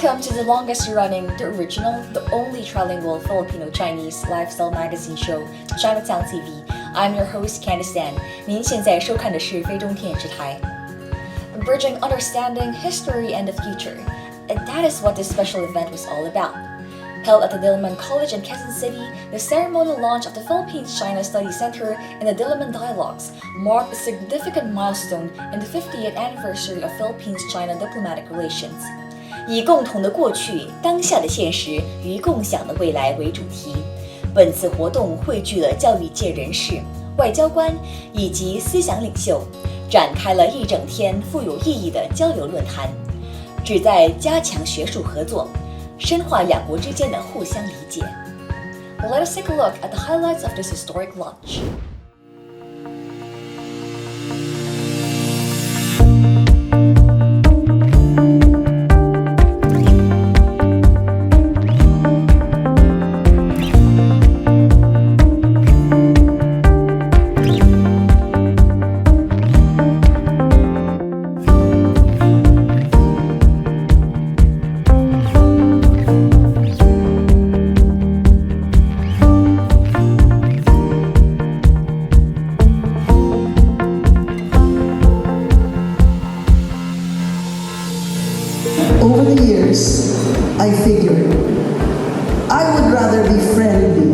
Welcome to the longest running, the original, the only trilingual Filipino-Chinese lifestyle magazine show, Chinatown TV. I'm your host, 𝐾𝐄 𝐈𝐒𝐻𝐶。您现在收看的是非中电视台。Bridging understanding, history, and the future. And that is what this special event was all about. Held at the Diliman College in Quezon City, the ceremonial launch of the Philippines-China Study Center and the Diliman Dialogues marked a significant milestone in the 50th anniversary of Philippines-China diplomatic relations. 以共同的过去、当下的现实与共享的未来为主题，本次活动汇聚了教育界人士、外交官以及思想领袖，展开了一整天富有意义的交流论坛，旨在加强学术合作，深化两国之间的互相理解。Let us take a look at the highlights of this historic launch. Over the years, I figured I would rather be friendly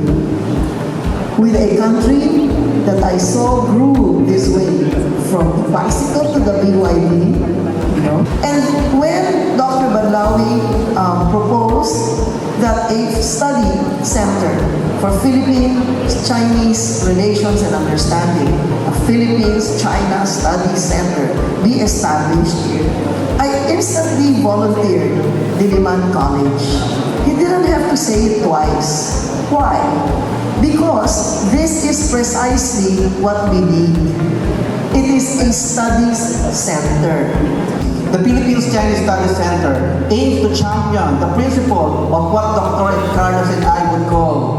with a country that I saw grew this way, from the bicycle to the BYD, And when Dr. Badlawi proposed that a study center for Philippine-Chinese relations and understanding, a Philippines-China Study Center, be established, I instantly volunteered Diliman College. He didn't have to say it twice. Why? Because this is precisely what we need. It is a studies center. The Philippines-Chinese Study Center aims to champion the principle of what Dr. Carlos and I would call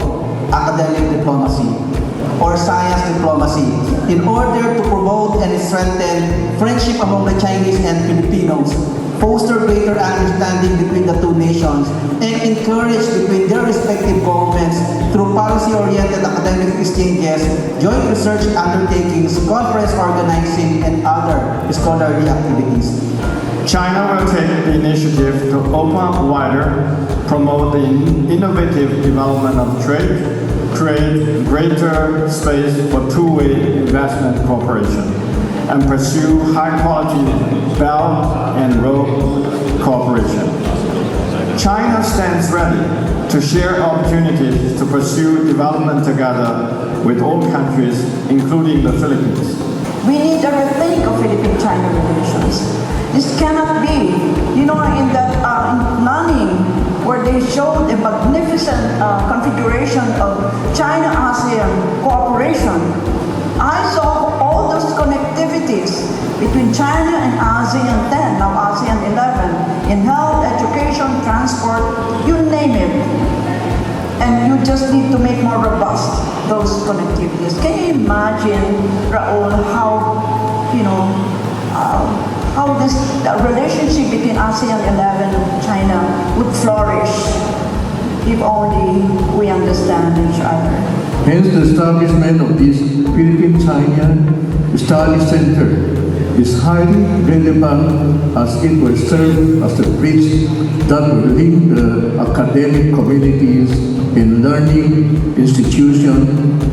academic diplomacy or science diplomacy in order to promote and strengthen friendship among the Chinese and Filipinos, foster greater understanding between the two nations, and encourage between their respective governments through policy-oriented academic exchanges, joint research undertakings, conference organizing, and other scholarly activities. China will take the initiative to open up wider, promote the innovative development of trade, create greater space for two-way investment cooperation, and pursue high-quality Belt and Road cooperation. China stands ready to share opportunities to pursue development together with all countries, including the Philippines. We need a rethink of Philippine-China relations. This cannot be, in that planning where they showed a magnificent configuration of China-ASEAN cooperation. I saw all those connectivities between China and ASEAN 10, now ASEAN 11, in health, education, transport, you name it. And you just need to make more robust those connectivities. Can you imagine, Raul, how this relationship between ASEAN 11 and China would flourish if only we understand each other? Hence, the establishment of this Philippine-China Study Center is highly relevant as it will serve as a bridge that will link the academic communities and learning institutions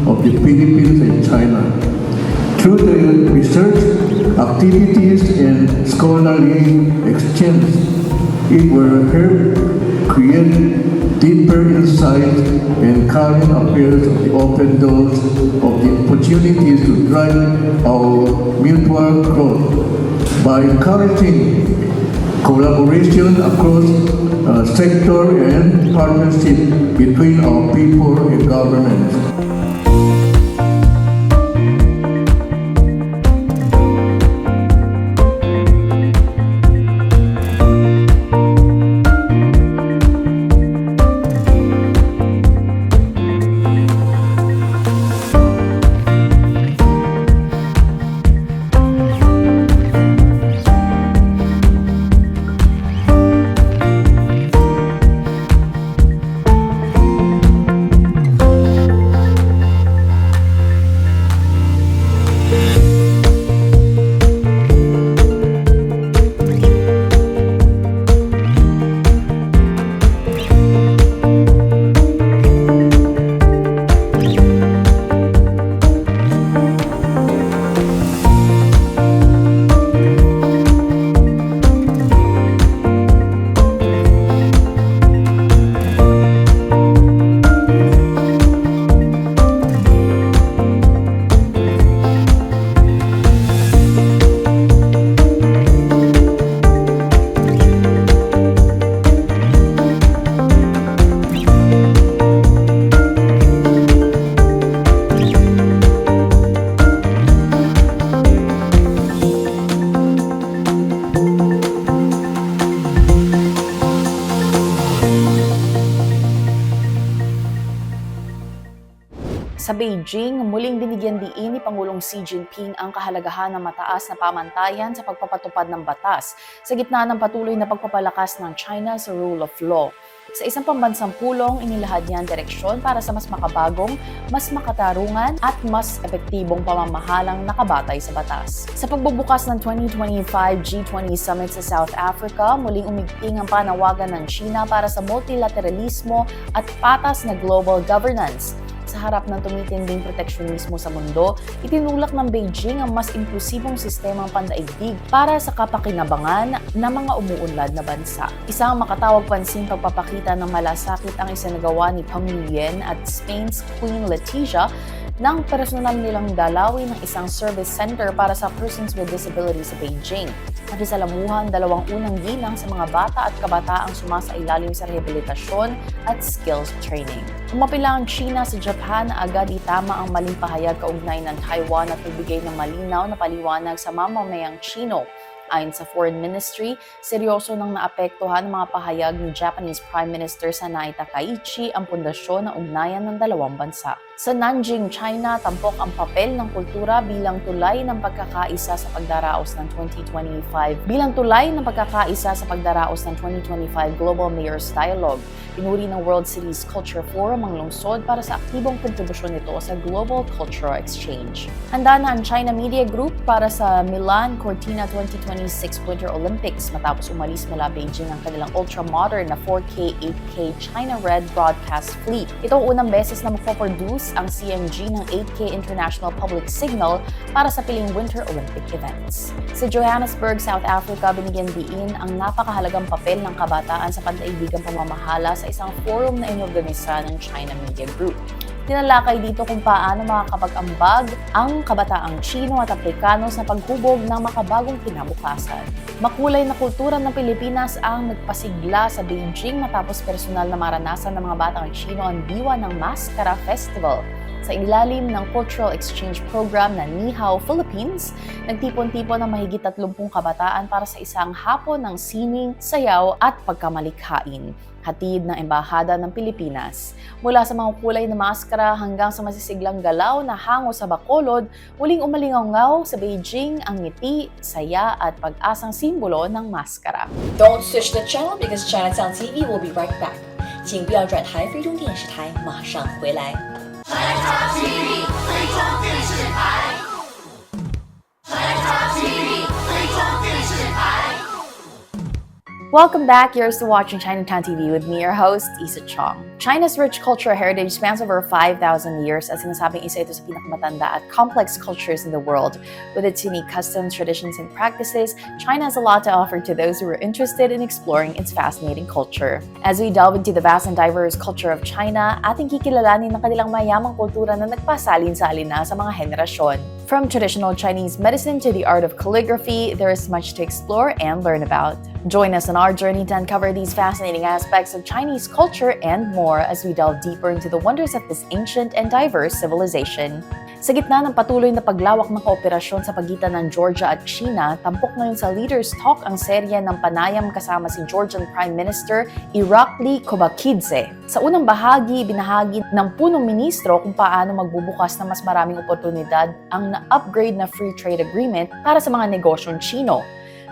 of the Philippines and China. Through the research activities and scholarly exchange, it will help create deeper insight and current affairs of the open doors of the opportunities to drive our mutual growth by encouraging collaboration across sector and partnership between our people and governments. Beijing, muling binigyan diin ni Pangulong Xi Jinping ang kahalagahan ng mataas na pamantayan sa pagpapatupad ng batas sa gitna ng patuloy na pagpapalakas ng China sa rule of law. Sa isang pambansang pulong, inilahad niya ang direksyon para sa mas makabagong, mas makatarungan at mas epektibong pamamahalang nakabatay sa batas. Sa pagbubukas ng 2025 G20 Summit sa South Africa, muling umigting ang panawagan ng China para sa multilateralismo at patas na global governance. Sa harap ng tumitinding proteksyonismo sa mundo, itinulak ng Beijing ang mas inklusibong sistemang pandaigdig para sa kapakinabangan ng mga umuunlad na bansa. Isang makatawag pansing pagpapakita ng malasakit ang isinagawa ni Peng Liyuan at Spain's Queen Letizia nang personal nilang dalawin ng isang service center para sa persons with disabilities sa Beijing. Nakisalamuhan 2 unang ginang sa mga bata at kabataang sumasailalim sa rehabilitasyon at skills training. Umapila ang China sa Japan na agad itama ang maling pahayag kaugnay ng Taiwan at nagbigay ng malinaw na paliwanag sa mamamayang Chino. Ayon sa Foreign Ministry, seryoso nang naapektuhan ng mga pahayag ni Japanese Prime Minister Sanae Takaichi ang pundasyon ng ugnayan ng dalawang bansa. Sa Nanjing, China, tampok ang papel ng kultura bilang tulay ng pagkakaisa sa pagdaraos ng 2025 Global Mayors Dialogue. Pinuri ng World Cities Culture Forum ang lungsod para sa aktibong kontribusyon nito sa Global Cultural Exchange. Handa na ang China Media Group para sa Milan Cortina 2026 Winter Olympics matapos umalis mula Beijing ang kanilang ultra-modern na 4K, 8K China Red broadcast fleet. Ito ang unang beses na magpo-produce ang CMG ng 8K International Public Signal para sa piling Winter Olympic events. Sa Johannesburg, South Africa, binigyan diin ang napakahalagang papel ng kabataan sa pandaigdigang pamamahala sa isang forum na inorganisa ng China Media Group. Tinalakay dito kung paano makakapag-ambag ang kabataang Chino at Afrikano sa paghubog ng makabagong kinabukasan. Makulay na kultura ng Pilipinas ang nagpasigla sa Beijing matapos personal na maranasan ng mga batang Chino ang diwa ng Maskara Festival. Sa ilalim ng Cultural Exchange Program na Ni Hao Philippines, nagtipon-tipon ng mahigit 30 kabataan para sa isang hapon ng sining, sayaw at pagkamalikhain. Hatid ng Embahada ng Pilipinas. Mula sa mga kulay na maskara hanggang sa masisiglang galaw na hango sa Bacolod, muling umalingaw sa Beijing ang ngiti, saya at pag-asang simbolo ng maskara. Don't switch the channel because Chinatown TV will be right back. 请不要转台，非中电视台马上回来。 Chinatown TV 非中电视台 Chinatown TV 非中电视台 Welcome back. You're still watching Chinatown TV with me, your host, 𝐼𝐔𝐋𝐋. China's rich cultural heritage spans over 5,000 years at sinasabing isa ito sa pinakamatanda at complex cultures in the world. With its unique customs, traditions, and practices, China has a lot to offer to those who are interested in exploring its fascinating culture. As we delve into the vast and diverse culture of China, ating kikilalanin ang kanilang mayamang kultura na nagpasalin-salin na sa mga henerasyon. From traditional Chinese medicine to the art of calligraphy, there is much to explore and learn about. Join us on our journey to uncover these fascinating aspects of Chinese culture and more as we delve deeper into the wonders of this ancient and diverse civilization. Sa gitna ng patuloy na paglawak ng kooperasyon sa pagitan ng Georgia at China, tampok ngayon sa Leaders Talk ang serye ng panayam kasama si Georgian Prime Minister 𝐅𝐔𝐋𝐋. Sa unang bahagi, binahagi ng punong ministro kung paano magbubukas ng mas maraming oportunidad ang na-upgrade na free trade agreement para sa mga negosyong Chino.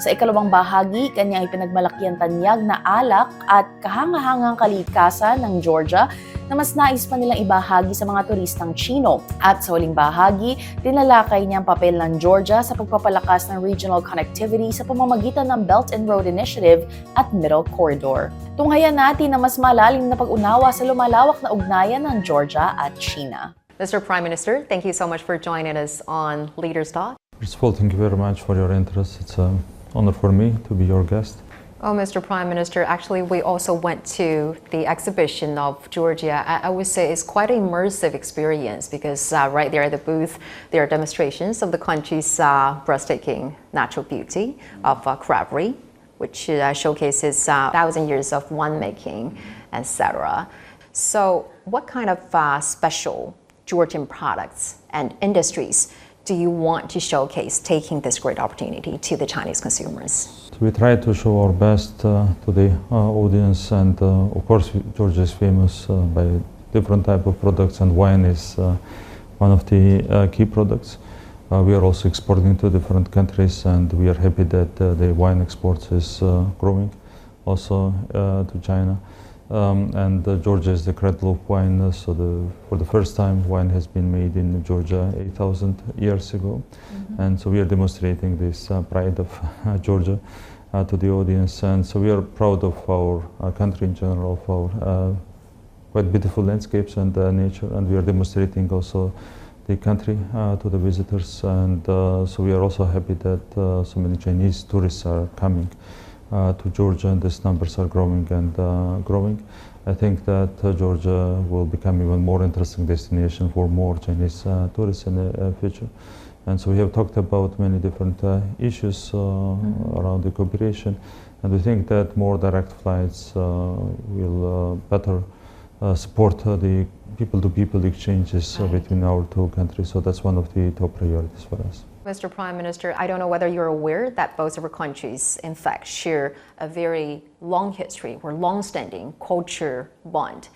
Sa ikalawang bahagi, kanyang ipinagmalaki ang tanyag na alak at kahangahangang kalikasan ng Georgia na mas nais pa nilang ibahagi sa mga turistang Chino. At sa huling bahagi, tinalakay niya ang papel ng Georgia sa pagpapalakas ng regional connectivity sa pamamagitan ng Belt and Road Initiative at Middle Corridor. Tunghayan natin na mas malalim na pag-unawa sa lumalawak na ugnayan ng Georgia at China. Mr. Prime Minister, thank you so much for joining us on Leaders Talk. First of all, thank you very much for your interest. It's an honor for me to be your guest. Oh, Mr. Prime Minister, actually, we also went to the exhibition of Georgia. I would say it's quite an immersive experience because right there at the booth, there are demonstrations of the country's breathtaking natural beauty of Crabtree, which showcases 1,000 years of winemaking, etc. So what kind of special Georgian products and industries do you want to showcase taking this great opportunity to the Chinese consumers? We try to show our best to the audience, and of course Georgia is famous by different type of products, and wine is one of the key products. We are also exporting to different countries, and we are happy that the wine exports is growing also to China. Georgia is the cradle of wine, so for the first time wine has been made in Georgia 8,000 years ago. And so we are demonstrating this pride of Georgia to the audience, and so we are proud of our country in general, of our quite beautiful landscapes and nature, and we are demonstrating also the country to the visitors, and so we are also happy that so many Chinese tourists are coming to Georgia, and these numbers are growing and growing. I think that Georgia will become even more interesting destination for more Chinese tourists in the future. And so we have talked about many different issues around the cooperation, and we think that more direct flights will better support the people-to-people exchanges between our two countries. So that's one of the top priorities for us. Mr. Prime Minister, I don't know whether you're aware that both of our countries, in fact, share a very long history or long-standing culture bond.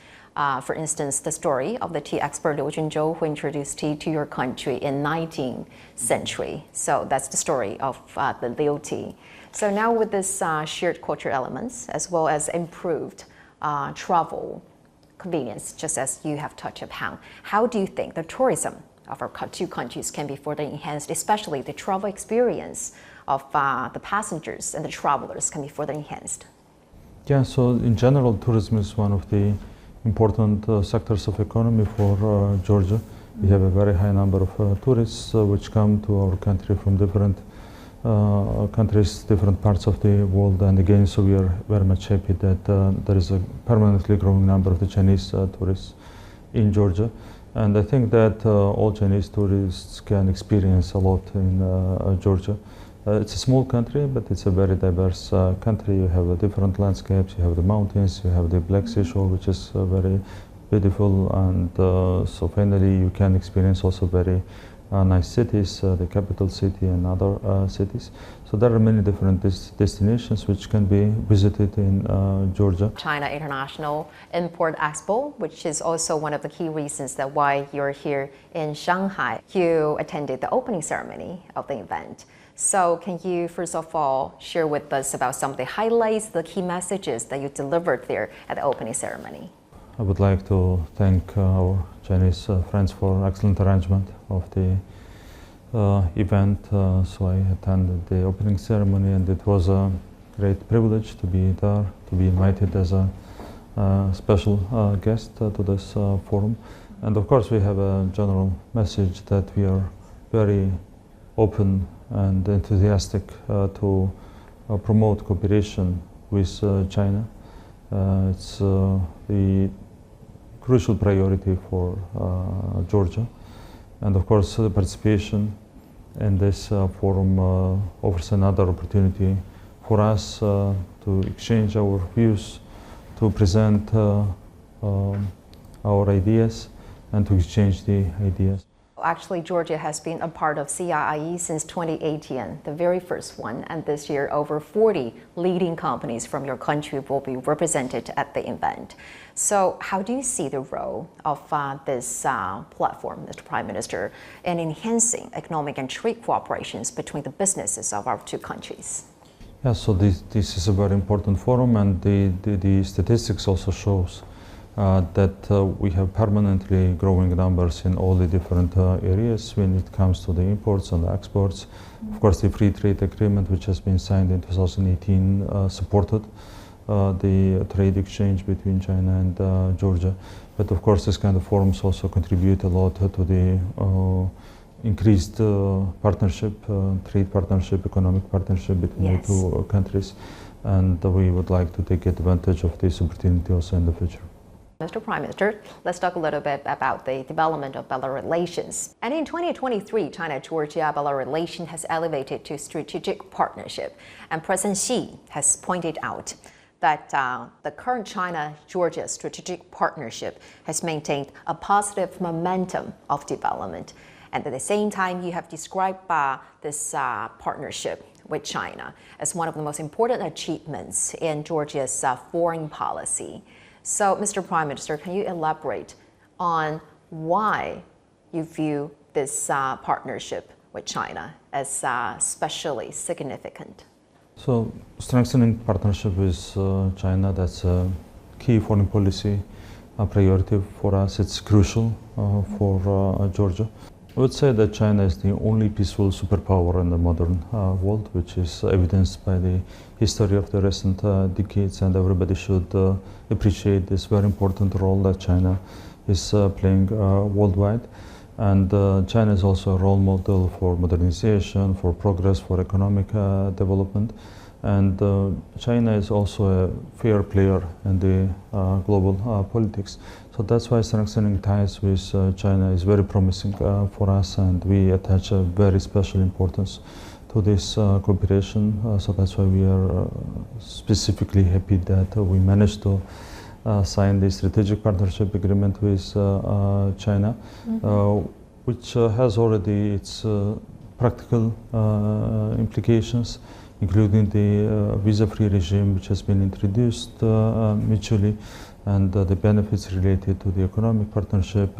For instance, the story of the tea expert Liu Junzhou, who introduced tea to your country in 19th century. So that's the story of the Liu tea. So now with this shared culture elements, as well as improved travel convenience, just as you have touched upon, how do you think the tourism of our two countries can be further enhanced, especially the travel experience of the passengers and the travelers can be further enhanced? Yeah, so in general, tourism is one of the important sectors of economy for Georgia. We have a very high number of tourists which come to our country from different countries, different parts of the world, and again, so we are very much happy that there is a permanently growing number of the Chinese tourists in Georgia. And I think that all Chinese tourists can experience a lot in Georgia. It's a small country, but it's a very diverse country. You have different landscapes, you have the mountains, you have the Black Sea shore, which is very beautiful, and so finally you can experience also very nice cities, the capital city and other cities. So there are many different destinations which can be visited in Georgia. China International Import Expo, which is also one of the key reasons that why you're here in Shanghai. You attended the opening ceremony of the event. So can you first of all share with us about some of the highlights, the key messages that you delivered there at the opening ceremony? I would like to thank our Chinese friends for excellent arrangement of the event. So I attended the opening ceremony, and it was a great privilege to be there, to be invited as a special guest to this forum. And of course we have a general message that we are very open and enthusiastic to promote cooperation with China. It's the crucial priority for Georgia, and of course the participation in this forum offers another opportunity for us to exchange our views, to present our ideas, and to exchange the ideas. Actually, Georgia has been a part of CIIE since 2018, the very first one, and this year over 40 leading companies from your country will be represented at the event. So how do you see the role of this platform, Mr. Prime Minister, in enhancing economic and trade cooperations between the businesses of our two countries? Yeah, so this is a very important forum, and the statistics also shows that we have permanently growing numbers in all the different areas when it comes to the imports and the exports. Of course, the free trade agreement, which has been signed in 2018, supported the trade exchange between China and Georgia. But of course, this kind of forums also contribute a lot to the increased partnership, trade partnership, economic partnership between the two countries. And we would like to take advantage of this opportunity also in the future. Mr. Prime Minister, let's talk a little bit about the development of bilateral relations. And in 2023, China-Georgia bilateral relation has elevated to strategic partnership. And President Xi has pointed out that the current China-Georgia strategic partnership has maintained a positive momentum of development. And at the same time, you have described this partnership with China as one of the most important achievements in Georgia's foreign policy. So, Mr. Prime Minister, can you elaborate on why you view this partnership with China as especially significant? So, strengthening partnership with China, that's a key foreign policy priority for us. It's crucial for Georgia. I would say that China is the only peaceful superpower in the modern world, which is evidenced by the history of the recent decades, and everybody should appreciate this very important role that China is playing worldwide. And China is also a role model for modernization, for progress, for economic development. And China is also a fair player in the global politics. So that's why strengthening ties with China is very promising for us, and we attach a very special importance to this cooperation. So that's why we are specifically happy that we managed to sign the strategic partnership agreement with China, which has already its practical implications, including the visa-free regime, which has been introduced mutually, and the benefits related to the economic partnership,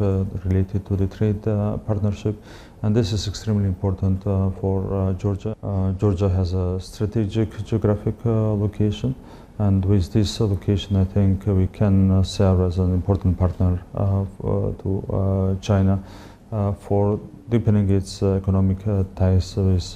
related to the trade partnership. And this is extremely important for Georgia. Georgia has a strategic geographic location, and with this location, I think we can serve as an important partner to China for deepening its economic ties with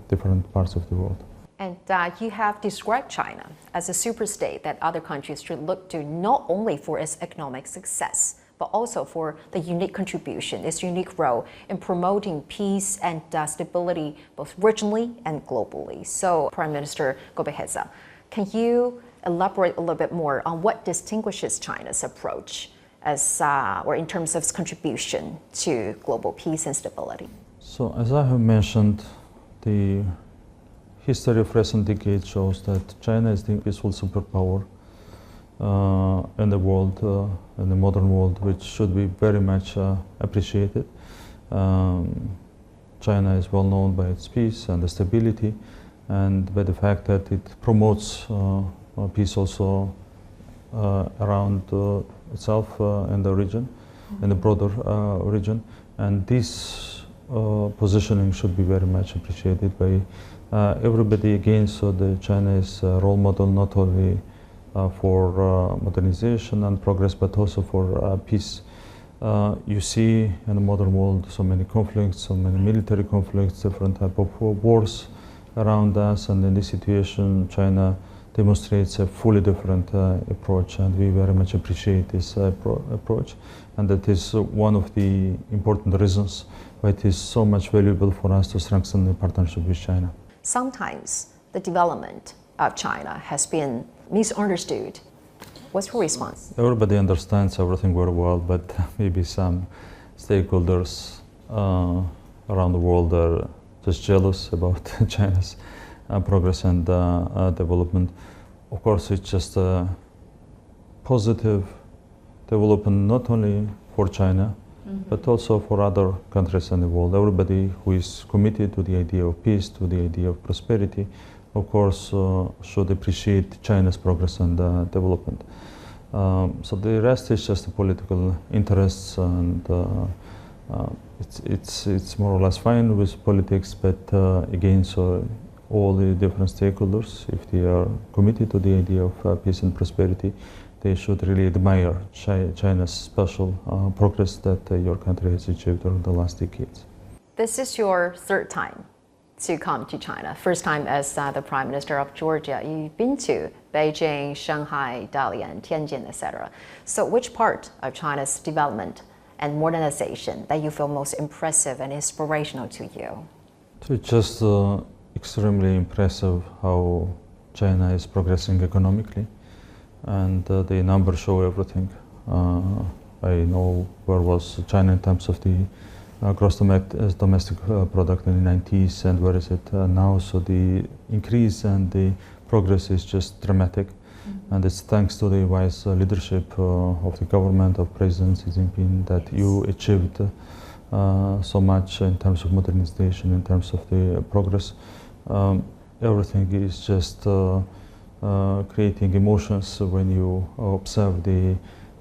different parts of the world. And you have described China as a superstate that other countries should look to not only for its economic success, but also for the unique contribution, its unique role in promoting peace and stability both regionally and globally. So, Prime Minister 𝐾𝐽𝐻, can you elaborate a little bit more on what distinguishes China's approach as, or in terms of its contribution to global peace and stability? So, as I have mentioned, the history of recent decades shows that China is the peaceful superpower in the world, in the modern world, which should be very much appreciated. China is well known by its peace and the stability, and by the fact that it promotes peace also around itself in the region, in the broader region. And this positioning should be very much appreciated by everybody. Again, so the China is a role model not only for modernization and progress, but also for peace. You see in the modern world so many conflicts, so many military conflicts, different type of wars around us, and in this situation, China demonstrates a fully different approach, and we very much appreciate this approach, and that is one of the important reasons why it is so much valuable for us to strengthen the partnership with China. Sometimes the development of China has been misunderstood. What's your response? Everybody understands everything very well, but maybe some stakeholders around the world are just jealous about China's progress and development. Of course, it's just a positive development not only for China, but also for other countries in the world. Everybody who is committed to the idea of peace, to the idea of prosperity, of course, should appreciate China's progress and development. So the rest is just the political interests, and it's more or less fine with politics. But again, so all the different stakeholders, if they are committed to the idea of peace and prosperity, they should really admire China's special progress that your country has achieved during the last decades. This is your third time to come to China. First time as the Prime Minister of Georgia. You've been to Beijing, Shanghai, Dalian, Tianjin, etc. So which part of China's development and modernization that you feel most impressive and inspirational to you? So it's just extremely impressive how China is progressing economically, and the numbers show everything. I know where was China in terms of the gross domestic product in the 90s, and where is it now. So the increase and the progress is just dramatic, and it's thanks to the wise leadership of the government of President Xi Jinping that you achieved so much in terms of modernization, in terms of the progress. Everything is just creating emotions when you observe the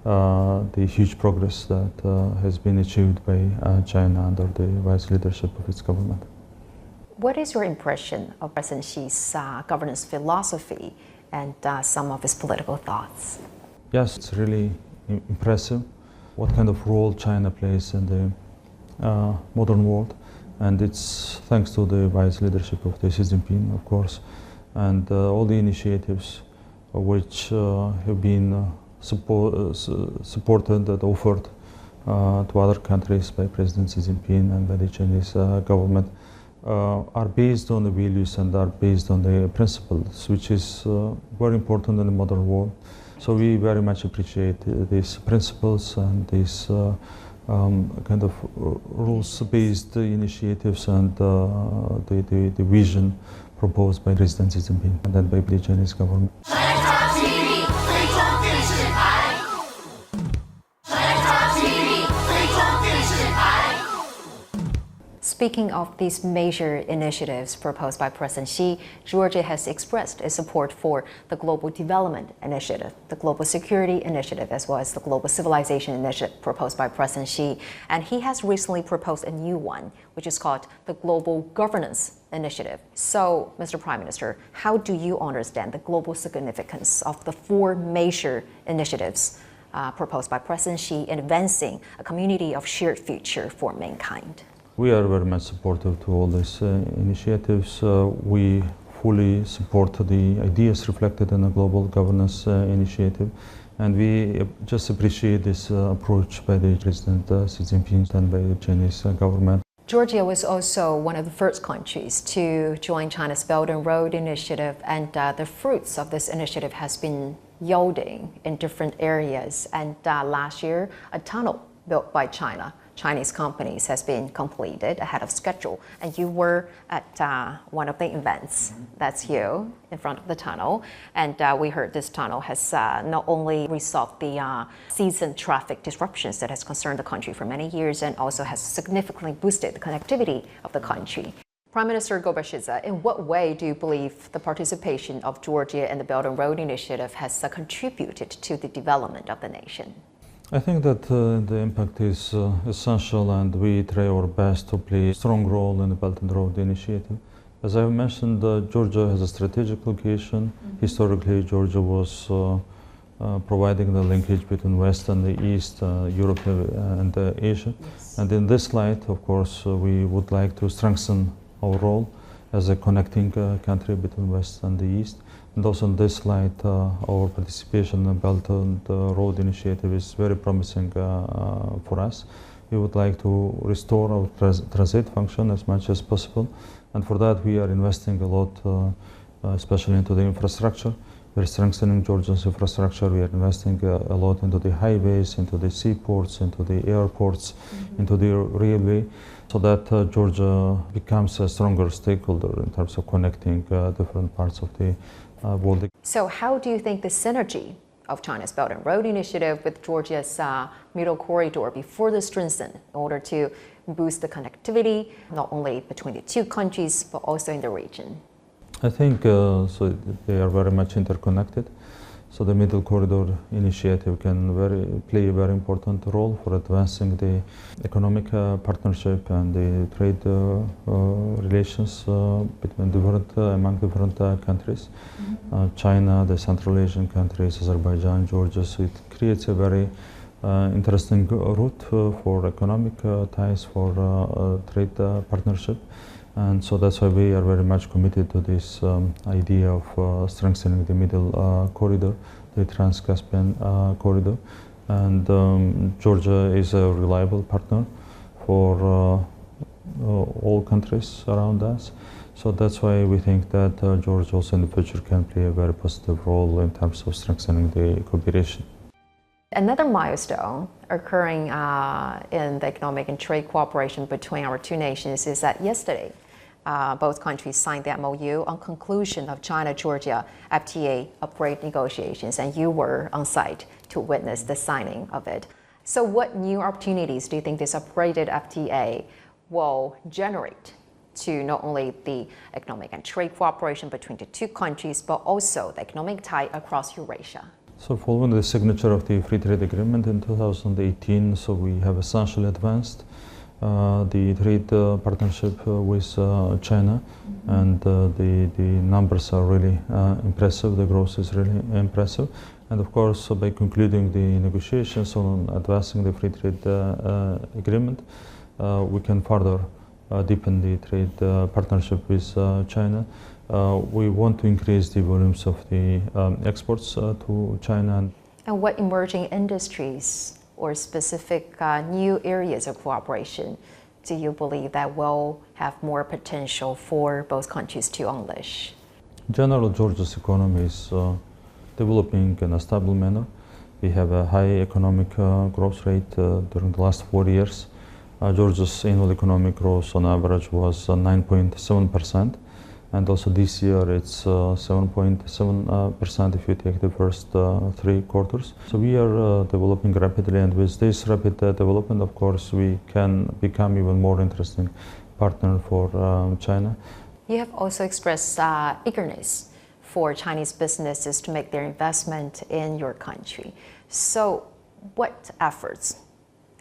the huge progress that has been achieved by China under the wise leadership of its government. What is your impression of President Xi's governance philosophy and some of his political thoughts? Yes, it's really impressive what kind of role China plays in the modern world, and it's thanks to the wise leadership of Xi Jinping, of course, and all the initiatives which have been supported and offered to other countries by President Xi Jinping and by the Chinese government are based on the values and are based on the principles, which is very important in the modern world. So we very much appreciate these principles and these kind of rules-based initiatives and the vision proposed by President Xi Jinping and then by the Chinese government. Speaking of these major initiatives proposed by President Xi, Georgia has expressed its support for the Global Development Initiative, the Global Security Initiative, as well as the Global Civilization Initiative proposed by President Xi. And he has recently proposed a new one, which is called the Global Governance Initiative. So, Mr. Prime Minister, how do you understand the global significance of the four major initiatives proposed by President Xi in advancing a community of shared future for mankind? We are very much supportive to all these initiatives. We fully support the ideas reflected in the Global Governance Initiative, and we just appreciate this approach by the President Xi Jinping and by the Chinese government. Georgia was also one of the first countries to join China's Belt and Road Initiative, and the fruits of this initiative has been yielding in different areas. And last year, a tunnel built by Chinese companies has been completed ahead of schedule, and you were at one of the events. That's you in front of the tunnel, and we heard this tunnel has not only resolved the season traffic disruptions that has concerned the country for many years, and also has significantly boosted the connectivity of the country. Prime Minister 𝐿𝐵 in what way do you believe the participation of Georgia in the Belt and Road Initiative has contributed to the development of the nation? I think that the impact is essential, and we try our best to play a strong role in the Belt and Road Initiative. As I mentioned, Georgia has a strategic location. Historically, Georgia was providing the linkage between West and the East, Europe and Asia. Yes. And in this light, of course, we would like to strengthen our role as a connecting country between West and the East. And also in this light, our participation in the Belt and Road Initiative is very promising for us. We would like to restore our transit function as much as possible. And for that, we are investing a lot, especially into the infrastructure. We're strengthening Georgia's infrastructure. We are investing a lot into the highways, into the seaports, into the airports, into the railway, so that Georgia becomes a stronger stakeholder in terms of connecting different parts of the world. So how do you think the synergy of China's Belt and Road Initiative with Georgia's middle corridor be further strengthened in order to boost the connectivity, not only between the two countries, but also in the region? I think so they are very much interconnected. So the Middle Corridor Initiative can play a very important role for advancing the economic partnership and the trade relations between among different countries. China, the Central Asian countries, Azerbaijan, Georgia. So it creates a very interesting route for economic ties, for trade partnership. And so that's why we are very much committed to this idea of strengthening the middle corridor, the Trans-Caspian corridor. And Georgia is a reliable partner for all countries around us. So that's why we think that Georgia also in the future can play a very positive role in terms of strengthening the cooperation. Another milestone occurring in the economic and trade cooperation between our two nations is that yesterday, both countries signed the MOU on conclusion of China-Georgia FTA upgrade negotiations, and you were on site to witness the signing of it. So what new opportunities do you think this upgraded FTA will generate to not only the economic and trade cooperation between the two countries, but also the economic tie across Eurasia? So following the signature of the free trade agreement in 2018, so we have essentially advanced the trade partnership with China, and the numbers are really impressive. The growth is really impressive, and of course, by concluding the negotiations on advancing the free trade agreement, we can further deepen the trade partnership with China. We want to increase the volumes of the exports to China. And what emerging industries or specific new areas of cooperation do you believe that will have more potential for both countries to unleash? In general, Georgia's economy is developing in a stable manner. We have a high economic growth rate during the last 4 years. Georgia's annual economic growth on average was 9.7%. And also this year it's 7.7% if you take the first 3 quarters. So we are developing rapidly, and with this rapid development, of course, we can become even more interesting partner for China. You have also expressed eagerness for Chinese businesses to make their investment in your country. So what efforts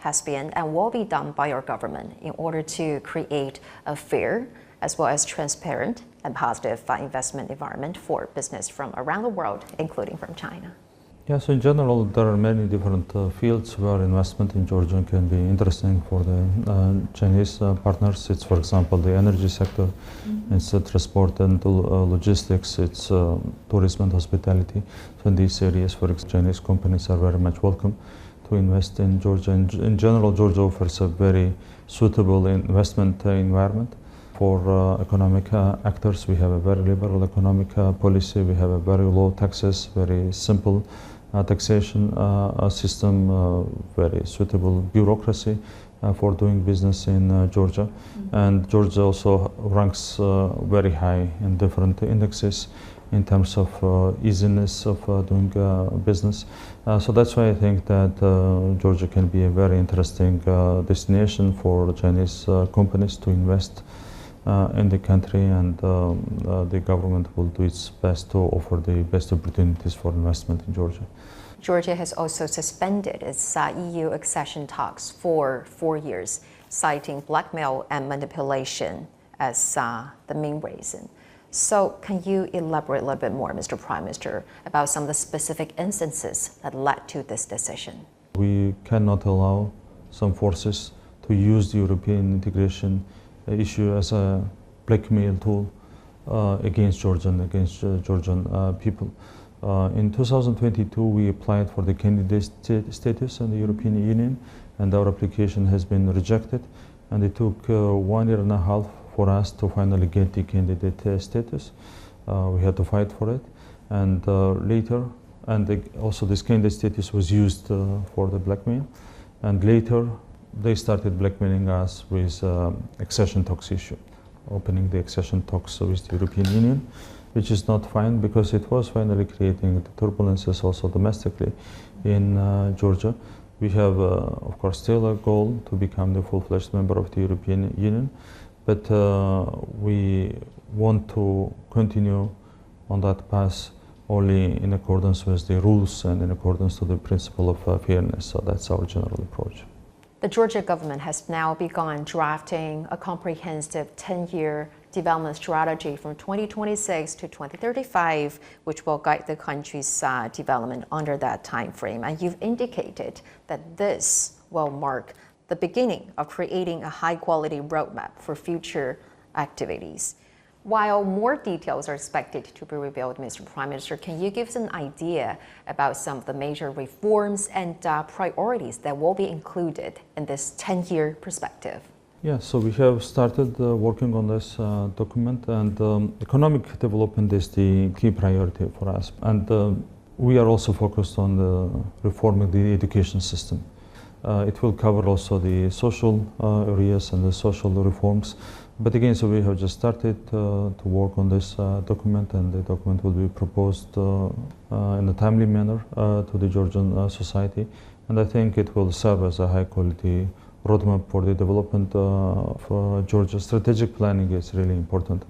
has been and will be done by your government in order to create a fair as well as transparent and positive investment environment for business from around the world, including from China? Yeah, so in general, there are many different fields where investment in Georgia can be interesting for the Chinese partners. It's, for example, the energy sector, it's transport and logistics, it's tourism and hospitality. So in these areas, for example, Chinese companies are very much welcome to invest in Georgia. In general, Georgia offers a very suitable investment environment for economic actors. We have a very liberal economic policy. We have a very low taxes, very simple taxation system, very suitable bureaucracy for doing business in Georgia. And Georgia also ranks very high in different indexes in terms of easiness of doing business. So that's why I think that Georgia can be a very interesting destination for Chinese companies to invest in the country, and the government will do its best to offer the best opportunities for investment in Georgia. Georgia has also suspended its EU accession talks for 4 years, citing blackmail and manipulation as the main reason. So can you elaborate a little bit more, Mr. Prime Minister, about some of the specific instances that led to this decision? We cannot allow some forces to use the European integration issue as a blackmail tool against Georgia and against Georgian people. In 2022, we applied for the candidate status in the European Union, and our application has been rejected. And it took 1.5 years for us to finally get the candidate status. We had to fight for it, and later, also this candidate status was used for the blackmail, and later they started blackmailing us with accession talks issue, opening the accession talks with the European Union, which is not fine because it was finally creating the turbulences also domestically in Georgia. We have, of course, still a goal to become the full-fledged member of the European Union, but we want to continue on that path only in accordance with the rules and in accordance to the principle of fairness. So that's our general approach. The Georgia government has now begun drafting a comprehensive 10-year development strategy from 2026 to 2035, which will guide the country's development under that time frame. And you've indicated that this will mark the beginning of creating a high-quality roadmap for future activities. While more details are expected to be revealed, Mr. Prime Minister, can you give us an idea about some of the major reforms and priorities that will be included in this 10-year perspective? Yeah, so we have started working on this document, and economic development is the key priority for us. And we are also focused on reforming the education system. It will cover also the social areas and the social reforms. But again, so we have just started to work on this document, and the document will be proposed in a timely manner to the Georgian society. And I think it will serve as a high-quality roadmap for the development of Georgia. Strategic planning is really important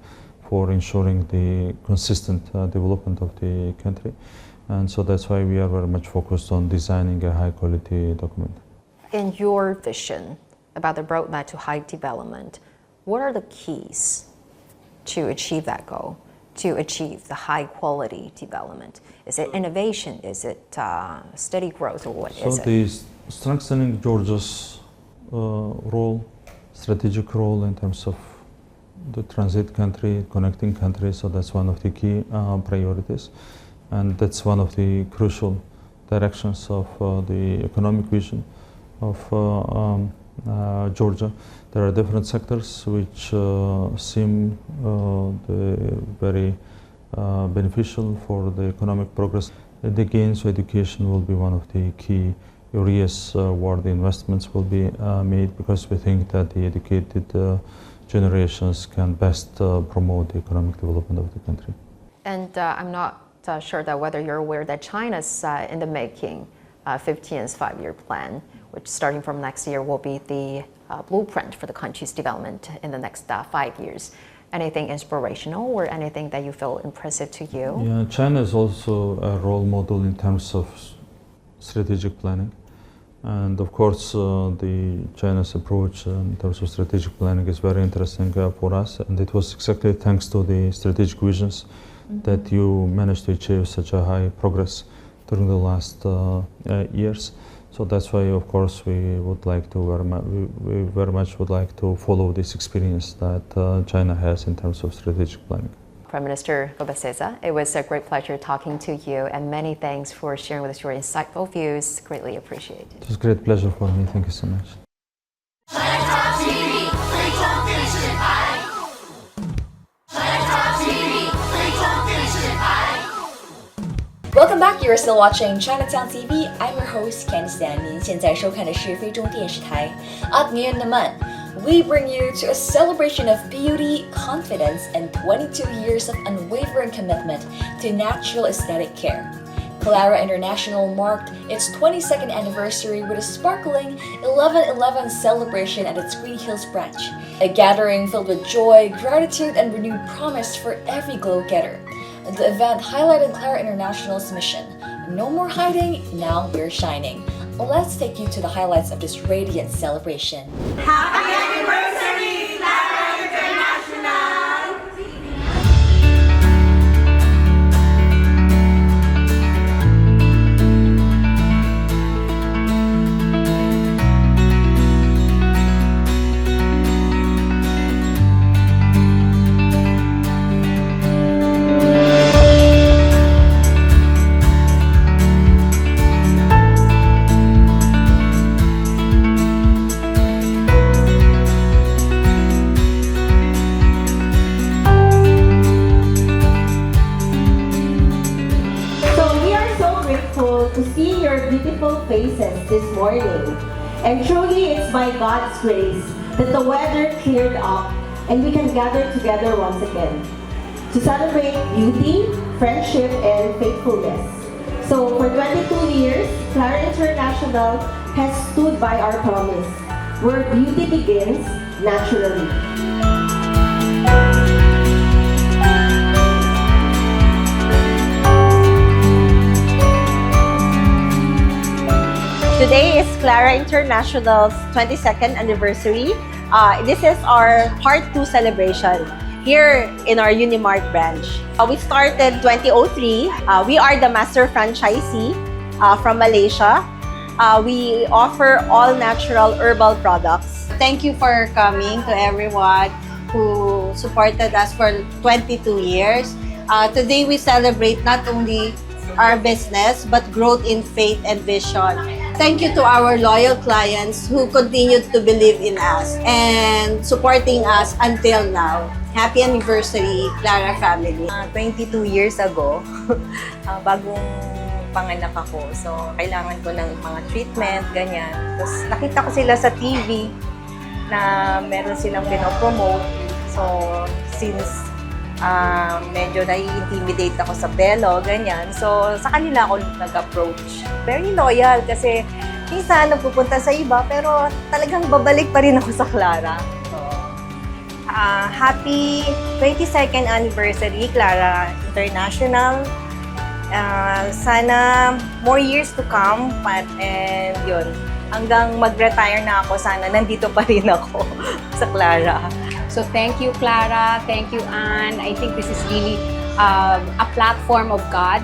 for ensuring the consistent development of the country. And so that's why we are very much focused on designing a high quality document. In your vision about the roadmap to high development, what are the keys to achieve that goal, to achieve the high quality development? Is it innovation? Is it steady growth, or what is it? So strengthening Georgia's role, strategic role in terms of the transit country, connecting countries, so that's one of the key priorities. And that's one of the crucial directions of the economic vision of Georgia. There are different sectors which seem very beneficial for the economic progress. The gains of education will be one of the key areas where the investments will be made, because we think that the educated generations can best promote the economic development of the country. And I'm not sure that whether you're aware that China's in the making 15th five-year plan, which starting from next year will be the blueprint for the country's development in the next 5 years. Anything inspirational or anything that you feel impressive to you? Yeah, China is also a role model in terms of strategic planning. And of course, the China's approach in terms of strategic planning is very interesting for us. And it was exactly thanks to the strategic visions that you managed to achieve such a high progress during the last years. So that's why, of course, we would like to we very much would like to follow this experience that China has in terms of strategic planning. Prime Minister 𝐾𝐶𝐶, it was a great pleasure talking to you, and many thanks for sharing with us your insightful views. Greatly appreciated. It was a great pleasure for me. Thank you so much. Chinatown TV 非中电视台 Chinatown TV 非中电视台 Welcome back. You're still watching Chinatown TV. I'm your host, 𝐾𝐿 𝐷。您现在收看的是非中电视台。At ngayon naman, we bring you to a celebration of beauty, confidence, and 22 years of unwavering commitment to natural aesthetic care. Clara International marked its 22nd anniversary with a sparkling 11/11 celebration at its Greenhills branch, a gathering filled with joy, gratitude, and renewed promise for every glow-getter. The event highlighted Clara International's mission: no more hiding, now we're shining. Let's take you to the highlights of this radiant celebration. Happy anniversary, Clara International! To see your beautiful faces this morning. And truly it's by God's grace that the weather cleared up and we can gather together once again to celebrate beauty, friendship, and faithfulness. So for 22 years, Clara International has stood by our promise, where beauty begins naturally. Today is Clara International's 22nd anniversary. This is our Part 2 celebration here in our Unimart branch. We started 2003. We are the master franchisee from Malaysia. We offer all natural herbal products. Thank you for coming to everyone who supported us for 22 years. Today we celebrate not only our business but growth in faith and vision. Thank you to our loyal clients who continued to believe in us and supporting us until now. Happy anniversary, Clara family. 22 years ago, bagong panganak ako. So, kailangan ko ng mga treatment, ganyan. Tapos, nakita ko sila sa TV na meron silang pinopromote. So, since medyo nai-intimidate ako sa pelo, ganyan. So, sa kanila ako nag-approach. Very loyal kasi minsan nagpupunta sa iba pero talagang babalik pa rin ako sa Clara. So, Happy 22nd anniversary, Clara International. Sana more years to come, and yun, hanggang mag-retire na ako, sana nandito pa rin ako sa Clara. So thank you, Clara. Thank you, Anne. I think this is really a platform of God.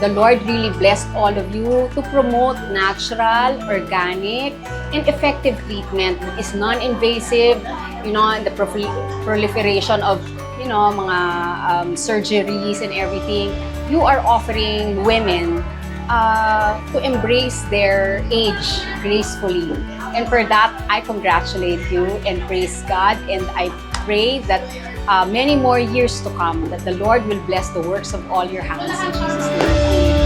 The Lord really blessed all of you to promote natural, organic, and effective treatment. It's non-invasive, the proliferation of, mga surgeries and everything. You are offering women to embrace their age gracefully. And for that, I congratulate you and praise God. And I pray that many more years to come, that the Lord will bless the works of all your hands in Jesus' name.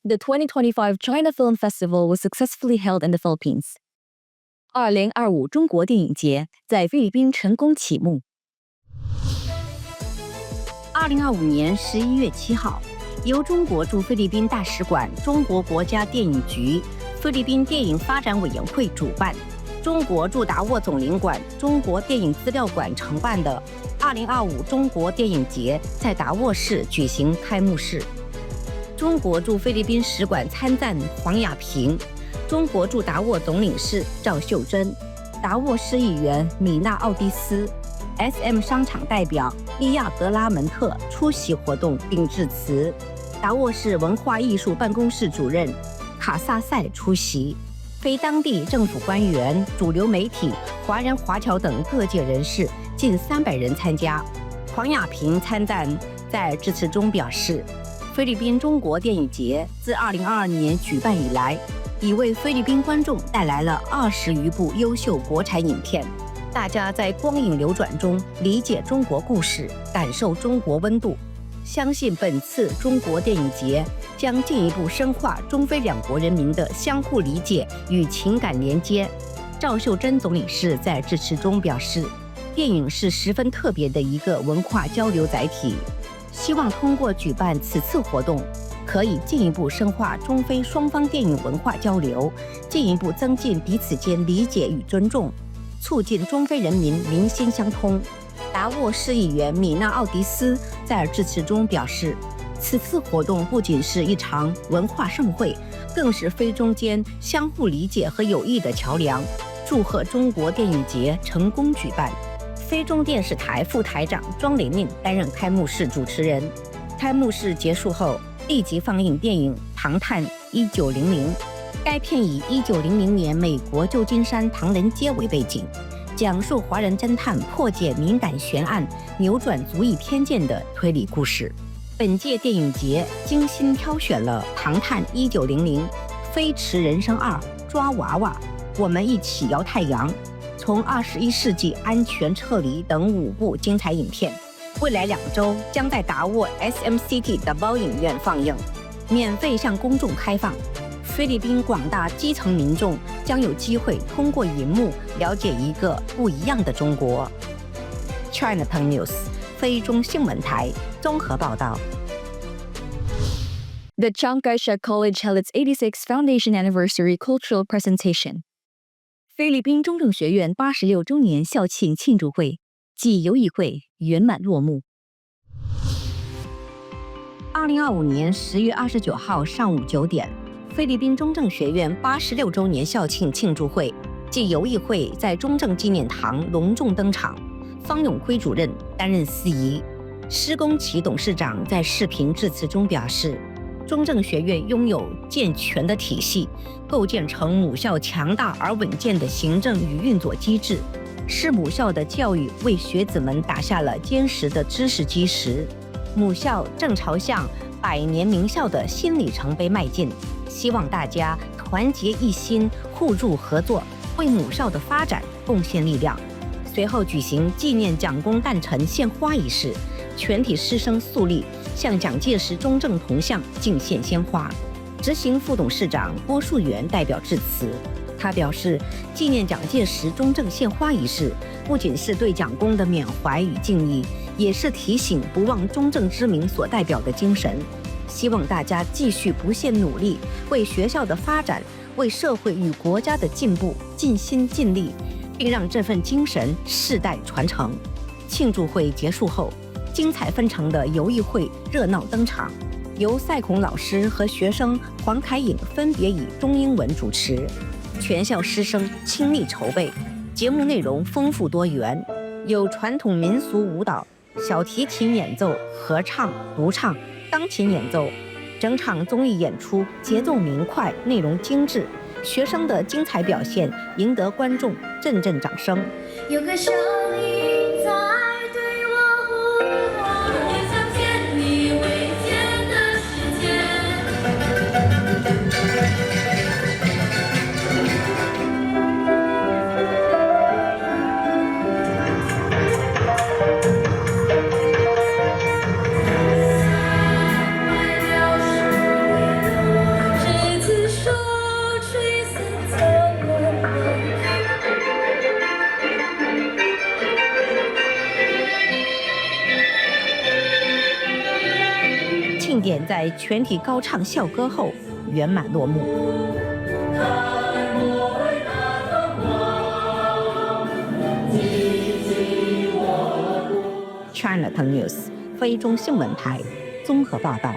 The 2025 China Film Festival was successfully held in the Philippines. 2025中国电影节在菲律宾成功启幕。2025年11月7号，由中国驻菲律宾大使馆、中国国家电影局、菲律宾电影发展委员会主办，中国驻达沃总领馆、中国电影资料馆承办的2025中国电影节在达沃市举行开幕式。中国驻菲律宾使馆参赞黄雅萍，中国驻达沃总领事赵秀珍，达沃市议员米纳奥蒂斯 ，SM 商场代表利亚格拉门特出席活动并致辞。达沃市文化艺术办公室主任卡萨塞出席，非当地政府官员、主流媒体、华人华侨等各界人士近300人参加。黄雅萍参赞在致辞中表示，菲律宾中国电影节自2022年举办以来，已为菲律宾观众带来了20余部优秀国产影片。大家在光影流转中理解中国故事，感受中国温度。相信本次中国电影节将进一步深化中菲两国人民的相互理解与情感连接。赵秀珍总领事在致辞中表示，电影是十分特别的一个文化交流载体。希望通过举办此次活动，可以进一步深化中菲双方电影文化交流，进一步增进彼此间理解与尊重，促进中菲人民民心相通。达沃市议员米纳奥迪斯在致辞中表示，此次活动不仅是一场文化盛会，更是菲中间相互理解和友谊的桥梁，祝贺中国电影节成功举办。菲中电视台副台长庄玲玲担任开幕式主持人。开幕式结束后，立即放映电影《唐探1900》。该片以1900年美国旧金山唐人街为背景，讲述华人侦探破解敏感悬案、扭转族裔偏见的推理故事。本届电影节精心挑选了《唐探1900》、《飞驰人生2》、《抓娃娃》、《我们一起摇太阳》、从21世纪安全撤离等5部精彩影片，未来2周将在达沃 SMCT 的包影院放映，免费向公众开放。菲律宾广大基层民众将有机会通过荧幕了解一个不一样的中国。Chinatown News 非中新闻台综合报道。The 𝐋𝐿𝐾𝐄 College held its 86th foundation anniversary cultural presentation. 菲律宾中正学院86周年校庆庆祝会暨游艺会圆满落幕。2025年10月29号上午9点，菲律宾中正学院86周年校庆庆祝会暨游艺会在中正纪念堂隆重登场。方永辉主任担任司仪。𝐿𝐶𝐋𝐋董事长在视频致辞中表示，中正学院拥有健全的体系，构建成母校强大而稳健的行政与运作机制，是母校的教育为学子们打下了坚实的知识基石。母校正朝向100年名校的新里程碑迈进，希望大家团结一心，互助合作，为母校的发展贡献力量。随后举行纪念蒋公诞辰献花仪式，全体师生肃立，向蒋介石中正铜像敬献鲜花。执行副董事长郭树元代表致辞，他表示，纪念蒋介石中正献花仪式不仅是对蒋公的缅怀与敬意，也是提醒不忘中正之名所代表的精神。希望大家继续不懈努力，为学校的发展、为社会与国家的进步尽心尽力，并让这份精神世代传承。庆祝会结束后，精彩纷呈的游艺会热闹登场，由𝐿𝐶𝐋𝐋老师和学生黄凯颖分别以中英文主持，全校师生倾力筹备，节目内容丰富多元，有传统民俗舞蹈、小提琴演奏、合唱、独唱、钢琴演奏，整场综艺演出节奏明快，内容精致，学生的精彩表现赢得观众阵阵掌声。有个声音在对我呼唤，也想见你未见的世界。庆典在全体高唱校歌后圆满落幕。Chinatown News 非中新闻台综合报道。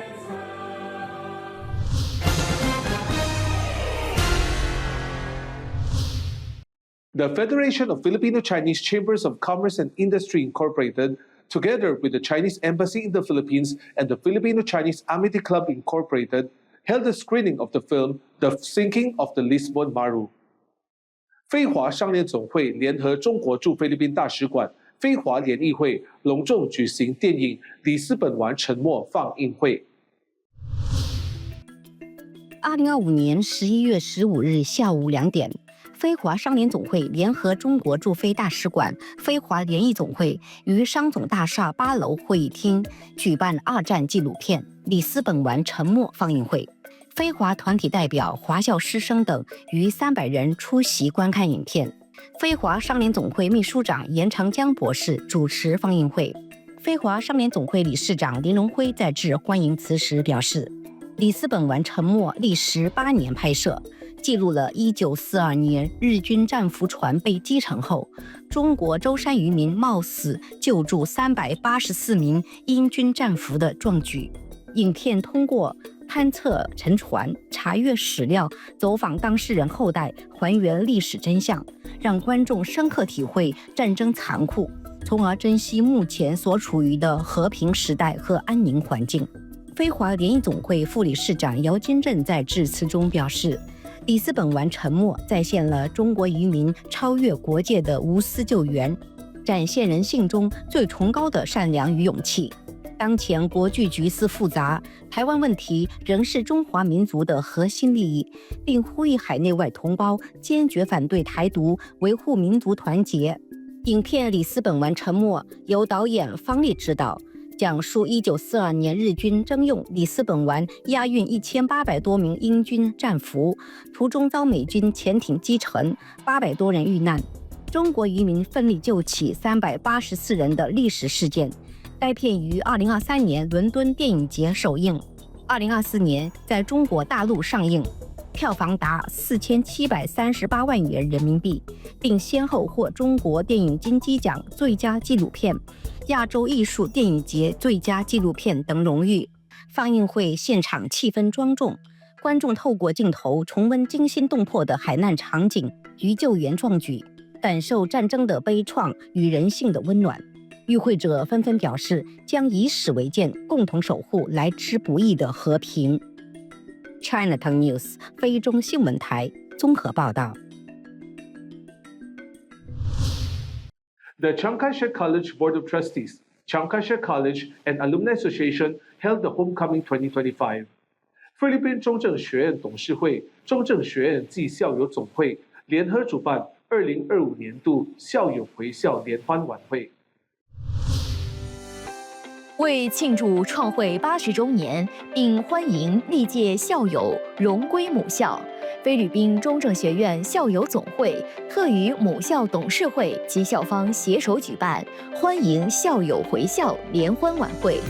The Federation of Filipino-Chinese Chambers of Commerce and Industry Incorporated, together with the Chinese Embassy in the Philippines and the Filipino-Chinese Amity Club Incorporated, held a screening of the film The Sinking of the Lisbon Maru. 非华商联总会联合中国驻菲律宾大使馆、非华联谊会隆重举行电影《里斯本湾沉没》放映会。2025年11月15日下午2点，非华商联总会联合中国驻菲大使馆、非华联谊总会于商总大厦8楼会议厅举办2战纪录片《里斯本湾沉没》放映会。非华团体代表、华校师生等逾300人出席观看影片。非华商联总会秘书长严长江博士主持放映会。非华商联总会理事长林荣辉在致欢迎词时表示，里斯本湾沉没历时8年拍摄，记录了1942年日军战俘船被击沉后，中国舟山渔民冒死救助384名英军战俘的壮举。影片通过勘测沉船、查阅史料、走访当事人后代，还原历史真相，让观众深刻体会战争残酷，从而珍惜目前所处于的和平时代和安宁环境。非华联谊总会副理事长姚金正在致辞中表示，里斯本湾沉没再现了中国渔民超越国界的无私救援，展现人性中最崇高的善良与勇气。当前国际局势复杂，台湾问题仍是中华民族的核心利益，并呼吁海内外同胞坚决反对台独，维护民族团结。影片《里斯本丸沉没》由导演方励执导，讲述1942年日军征用里斯本丸押运1800多名英军战俘，途中遭美军潜艇击沉，800多人遇难，中国渔民奋力救起384人的历史事件。该片于2023年伦敦电影节首映，2024年在中国大陆上映，票房达4738万元人民币，并先后获中国电影金鸡奖最佳纪录片、亚洲艺术电影节最佳纪录片等荣誉。放映会现场气氛庄重，观众透过镜头重温惊心动魄的海难场景与救援壮举，感受战争的悲怆与人性的温暖。与会者纷纷表示将以史为鉴，共同守护来之不易的和平。Chinatown News 非中新闻台综合报道。The 𝐿𝐶𝐋𝐋 College Board of Trustees, 𝐿𝐶𝐋𝐋 College and Alumni Association held the Homecoming 2025. 菲律宾中正学院董事会、中正学院暨校友总会联合主办2025年度校友回校联欢晚会。为庆祝创会80周年，并欢迎历届校友荣归母校，菲律宾中正学院校友总会特与母校董事会及校方携手举办欢迎校友回校联欢晚会。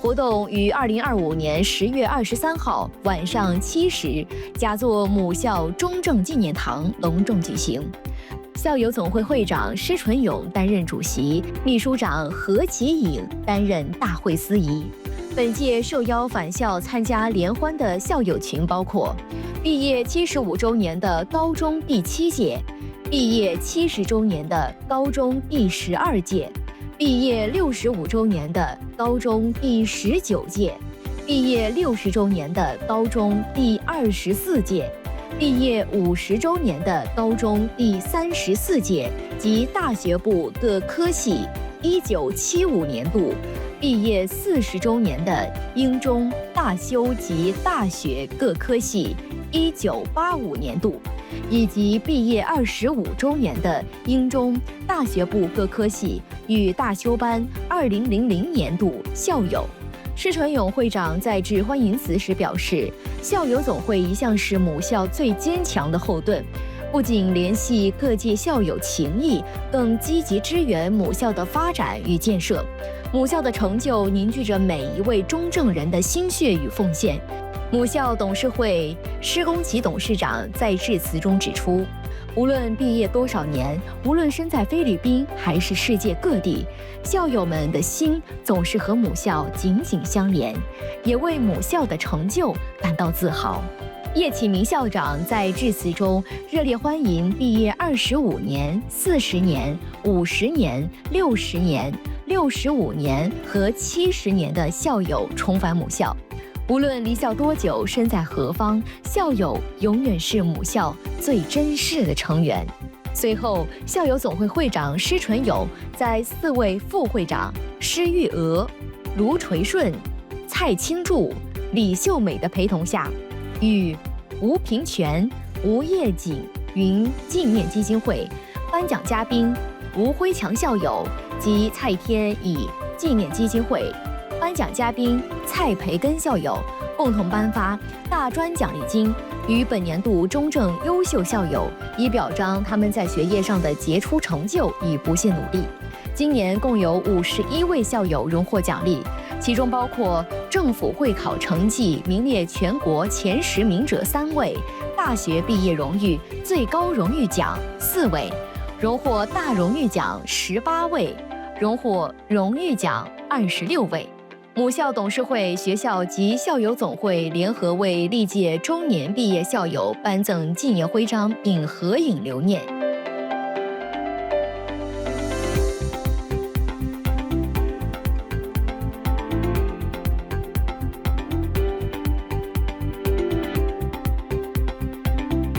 活动于2025年10月23号晚上7时，甲座母校中正纪念堂隆重举行。校友总会会长施纯勇担任主席，秘书长𝐿𝐶𝐋𝐋担任大会司仪。本届受邀返校参加联欢的校友群包括毕业75周年的高中第7届，毕业70周年的高中第12届，毕业65周年的高中第19届，毕业60周年的高中第24届，毕业50周年的高中第34届及大学部各科系1975年度，毕业40周年的英中大修及大学各科系1985年度，以及毕业25周年的英中大学部各科系与大修班2000年度校友。施纯勇会长在致欢迎词时表示，校友总会一向是母校最坚强的后盾，不仅联系各界校友情谊，更积极支援母校的发展与建设。母校的成就凝聚着每一位中正人的心血与奉献。母校董事会𝐿𝐶𝐋𝐋董事长在致辞中指出，无论毕业多少年，无论身在菲律宾还是世界各地，校友们的心总是和母校紧紧相连，也为母校的成就感到自豪。叶启明校长在致辞中热烈欢迎毕业25年、40年、50年、60年、65年和70年的校友重返母校。无论离校多久，身在何方，校友永远是母校最珍视的成员。随后，校友总会会长施纯勇在4位副会长施玉娥、卢垂顺、蔡清柱、李秀美的陪同下，与吴平全、吴业锦云纪念基金会颁奖嘉宾吴辉强校友及蔡天乙纪念基金会颁奖嘉宾蔡培根校友共同颁发大专奖励金与本年度中正优秀校友，以表彰他们在学业上的杰出成就与不懈努力。今年共有51位校友荣获奖励，其中包括政府会考成绩名列全国前10名者3位，大学毕业荣誉最高荣誉奖4位，荣获大荣誉奖18位，荣获荣誉奖26位。母校董事会、学校及校友总会联合为历届中年毕业校友颁赠纪念徽章并合影留念。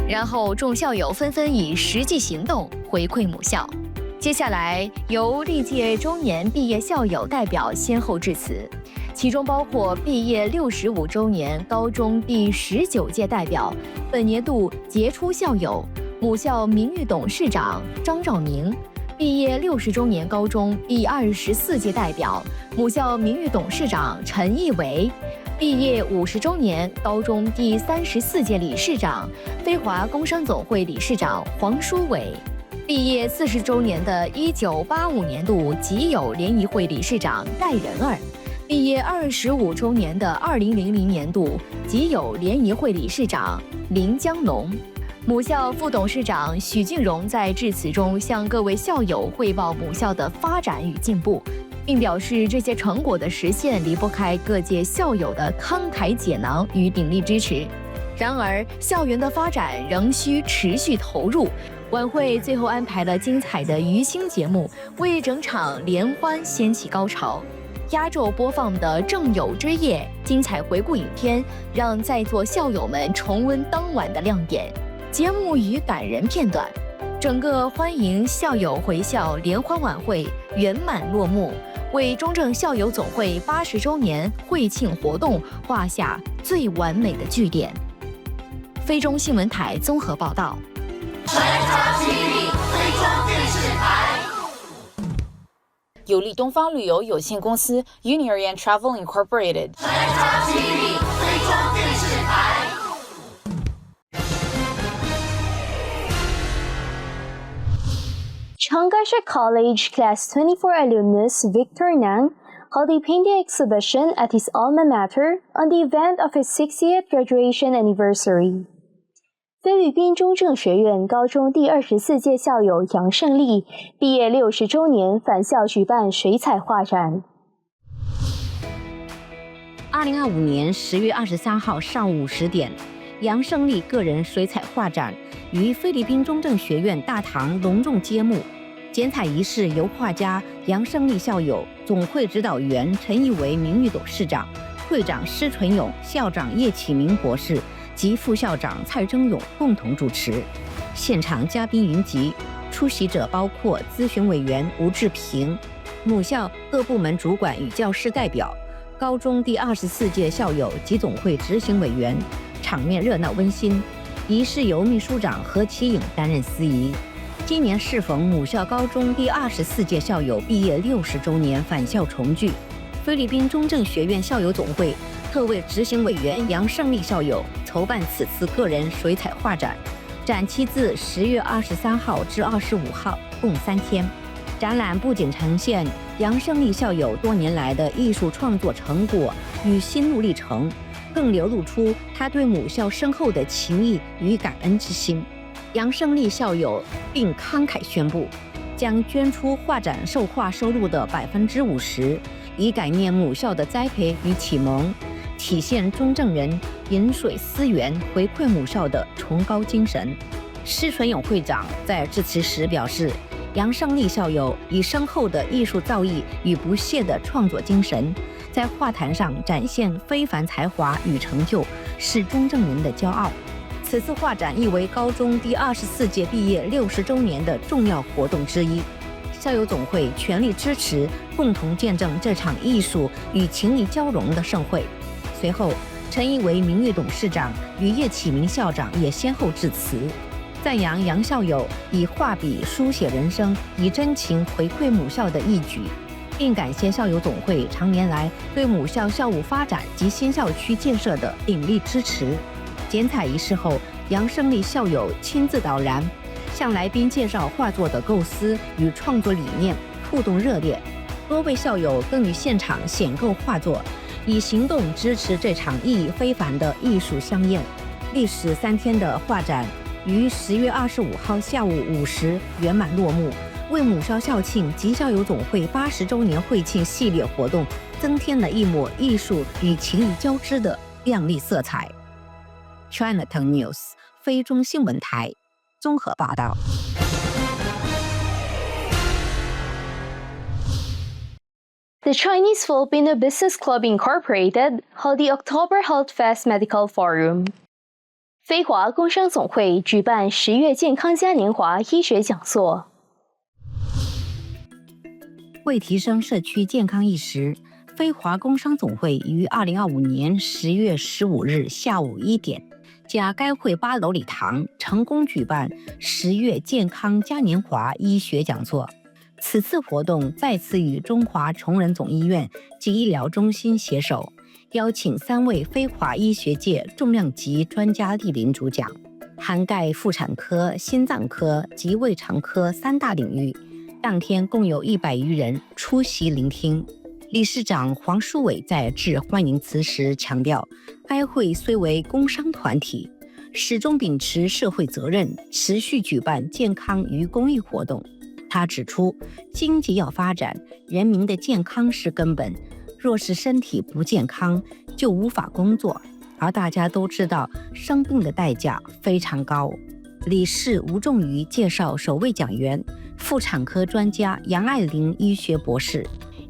然后，众校友纷纷以实际行动回馈母校。接下来，由历届中年毕业校友代表先后致辞，其中包括毕业65周年高中第19届代表、本年度杰出校友、母校名誉董事长张兆明、毕业60周年高中第24届代表，母校名誉董事长陈义伟；毕业50周年高中第34届理事长，飞华工商总会理事长黄书伟；毕业40周年的1985年度己酉联谊会理事长戴仁儿；毕业25周年的2000年度己酉联谊会理事长林江龙。母校副董事长许敬荣在致辞中向各位校友汇报母校的发展与进步，并表示这些成果的实现离不开各界校友的慷慨解囊与鼎力支持。然而，校园的发展仍需持续投入。晚会最后安排了精彩的娱星节目，为整场联欢掀起高潮。压轴播放的《正酉之夜》精彩回顾影片，让在座校友们重温当晚的亮点。节目与感人片段，整个欢迎校友回校联欢晚会圆满落幕，为中正校友总会80周年会庆活动画下最完美的句点。非中新闻台综合报道。有利东方旅游有限公司 Uniorient Travel Incorporated。𝐃𝐿𝐶 College Class 24 alumnus Victor Nang held a painting exhibition at his alma mater on the event of his 60th graduation anniversary. 菲律宾中正学院高中第24届校友杨胜利毕业60周年返校举办水彩画展。2025年10月23号上午10点，杨胜利个人水彩画展于菲律宾中正学院大堂隆重揭幕。剪彩仪式由画家杨胜利校友、总会指导员陈义为名誉董事长、会长施纯勇、校长𝐋𝐿𝐶𝐵博士及副校长蔡征勇共同主持。现场嘉宾云集，出席者包括咨询委员吴志平、母校各部门主管与教师代表、高中第24届校友及总会执行委员，场面热闹温馨。仪式由秘书长𝐿𝐶𝐿𝐶担任司仪。今年适逢母校高中第24届校友毕业60周年返校重聚，菲律宾中正学院校友总会特为执行委员杨胜利校友筹办此次个人水彩画展，展期自10月23号至25号，共3天。展览不仅呈现杨胜利校友多年来的艺术创作成果与心路历程，更流露出他对母校深厚的情谊与感恩之心。杨胜利校友并慷慨宣布，将捐出画展售画收入的50%，以感念母校的栽培与启蒙，体现中正人饮水思源、回馈母校的崇高精神。施纯勇会长在致辞时表示，杨胜利校友以深厚的艺术造诣与不懈的创作精神，在画坛上展现非凡才华与成就，是中正人的骄傲。此次画展亦为高中第24届毕业60周年的重要活动之一，校友总会全力支持，共同见证这场艺术与情谊交融的盛会。随后，陈义为名誉董事长与𝐋𝐿𝐶校长也先后致辞，赞扬杨校友以画笔书写人生，以真情回馈母校的义举，并感谢校友总会常年来对母校校务发展及新校区建设的鼎力支持。剪彩仪式后，杨胜利校友亲自导燃，向来宾介绍画作的构思与创作理念，互动热烈。多位校友更于现场选购画作，以行动支持这场意义非凡的艺术飨宴。历时3天的画展于10月25号下午5时圆满落幕，为母校校庆及校友总会80周年会庆系列活动增添了一抹艺术与情谊交织的亮丽色彩。Chinatown News 非中新闻台综合报道。The Chinese Filipino Business Club Incorporated held the October Health Fest Medical Forum. 飞华工商总会举办10月健康嘉年华医学讲座。为提升社区健康意识，飞华工商总会于2025年10月15日下午1点，加该会8楼礼堂成功举办10月健康嘉年华医学讲座。此次活动再次与中华崇仁总医院及医疗中心携手，邀请3位非华医学界重量级专家莅临主讲，涵盖妇产科、心脏科及胃肠科3大领域。当天共有100余人出席聆听。理事长黄书伟在致欢迎词时强调，该会虽为工商团体，始终秉持社会责任，持续举办健康与公益活动。他指出，经济要发展，人民的健康是根本，若是身体不健康，就无法工作，而大家都知道生病的代价非常高。理事吴仲瑜介绍首位讲员，妇产科专家杨爱玲医学博士。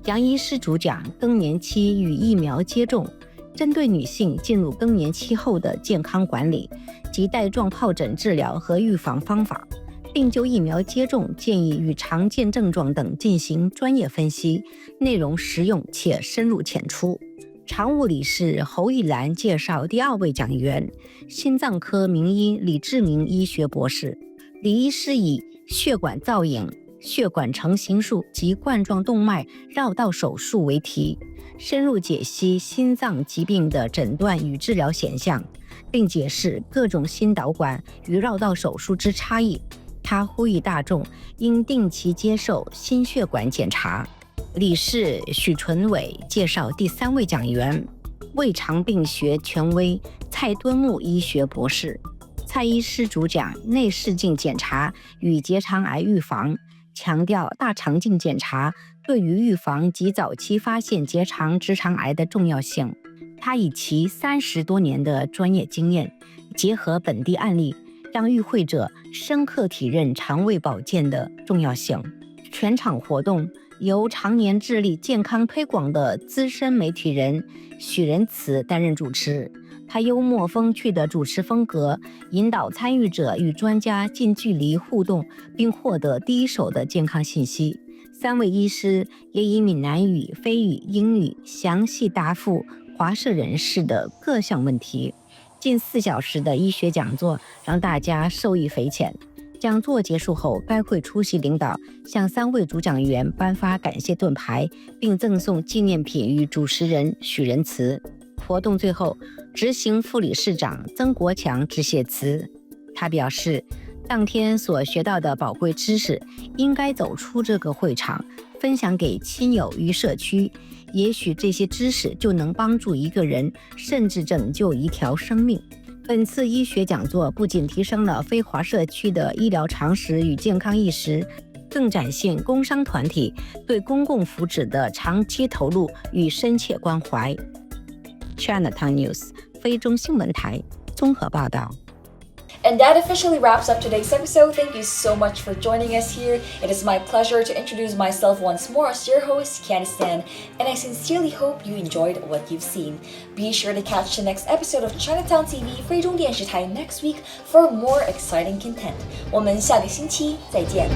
杨医师主讲更年期与疫苗接种，针对女性进入更年期后的健康管理及带状疱疹治疗和预防方法，并就疫苗接种建议与常见症状等进行专业分析，内容实用且深入浅出。常务理事侯玉兰介绍第2位讲员，心脏科名医李志明医学博士。李医师以血管造影、血管成形术及冠状动脉绕道手术为题，深入解析心脏疾病的诊断与治疗现象，并解释各种心导管与绕道手术之差异。他呼吁大众应定期接受心血管检查。理事许纯伟介绍第3位讲员，胃肠病学权威蔡敦木医学博士。蔡医师主讲内视镜检查与结肠癌预防，强调大肠镜检查对于预防及早期发现结肠直肠癌的重要性。他以其30多年的专业经验，结合本地案例，让与会者深刻体认肠胃保健的重要性。全场活动由常年致力健康推广的资深媒体人许仁慈担任主持。他幽默风趣的主持风格，引导参与者与专家近距离互动，并获得第一手的健康信息。3位医师也以闽南语、非语、英语详细答复华社人士的各项问题。近4小时的医学讲座让大家受益匪浅。讲座结束后，该会出席领导向3位主讲员颁发感谢盾牌，并赠送纪念品与主持人许仁慈。活动最后，执行副理事长曾国强致谢词。他表示，当天所学到的宝贵知识应该走出这个会场，分享给亲友与社区，也许这些知识就能帮助一个人，甚至拯救一条生命。本次医学讲座不仅提升了非华社区的医疗常识与健康意识，更展现工商团体对公共福祉的长期投入与深切关怀。Chinatown News 非中新闻台综合报道。And that officially wraps up today's episode. Thank you so much for joining us here. It is my pleasure to introduce myself once more as your host, 𝐾𝐿, and I sincerely hope you enjoyed what you've seen. Be sure to catch the next episode of Chinatown TV 非中电视台 next week for more exciting content. 我们下个星期再见。